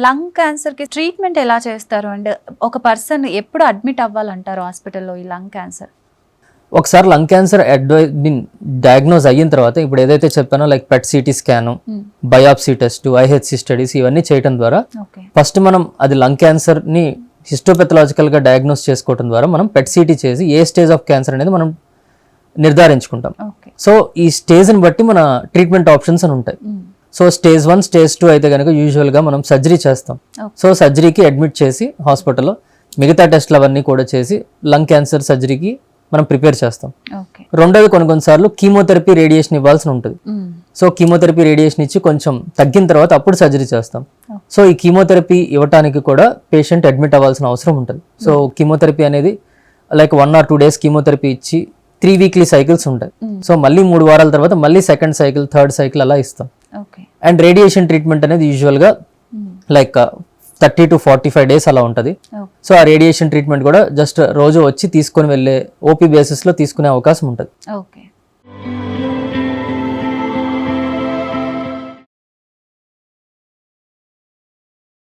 Lung క్యాన్సర్కి treatment ఎలా చేస్తారు అండ్ ఒక పర్సన్ ఎప్పుడు అడ్మిట్ అవ్వాలంటారు హాస్పిటల్లో ఈ లంగ్ క్యాన్సర్? ఒకసారి లంగ్ క్యాన్సర్ డయాగ్నోజ్ అయిన తర్వాత ఇప్పుడు ఏదైతే చెప్పానో like PET CT scan, biopsy test, IHC studies ఇవన్నీ చేయడం ద్వారా ఫస్ట్ మనం అది లంగ్ క్యాన్సర్ని హిస్టోపెథలాజికల్గా డయాగ్నోస్ చేసుకోవడం ద్వారా మనం పెట్ సిటీ చేసి ఏ స్టేజ్ ఆఫ్ క్యాన్సర్ అనేది మనం నిర్ధారించుకుంటాం. సో ఈ స్టేజ్ని బట్టి మన ట్రీట్మెంట్ ఆప్షన్స్ అని ఉంటాయి. సో స్టేజ్ 1, స్టేజ్ 2 అయితే కనుక యూజువల్గా మనం సర్జరీ చేస్తాం. సో సర్జరీకి అడ్మిట్ చేసి హాస్పిటల్లో మిగతా టెస్ట్లు అవన్నీ కూడా చేసి లంగ్ క్యాన్సర్ సర్జరీకి మనం ప్రిపేర్ చేస్తాం. రెండోది కొన్నిసార్లు కీమోథెరపీ, రేడియేషన్ ఇవ్వాల్సి ఉంటుంది. సో కీమోథెరపీ, రేడియేషన్ ఇచ్చి కొంచెం తగ్గిన తర్వాత అప్పుడు సర్జరీ చేస్తాం. సో ఈ కీమోథెరపీ ఇవ్వడానికి కూడా పేషెంట్ అడ్మిట్ అవ్వాల్సిన అవసరం ఉంటుంది. సో కీమోథెరపీ అనేది లైక్ 1 or 2 days కీమోథెరపీ ఇచ్చి 3 weekly సైకిల్స్ ఉంటాయి. సో మళ్ళీ 3 వారాల తర్వాత మళ్ళీ సెకండ్ సైకిల్, థర్డ్ సైకిల్ అలా ఇస్తాం. అండ్ రేడియేషన్ ట్రీట్మెంట్ అనేది యూజువల్గా లైక్ 30 to 45 days అలా ఉంటుంది. సో ఆ రేడియేషన్ ట్రీట్మెంట్ కూడా జస్ట్ రోజు వచ్చి తీసుకొని వెళ్ళే ఓపీ బేసిస్లో తీసుకునే అవకాశం ఉంటుంది.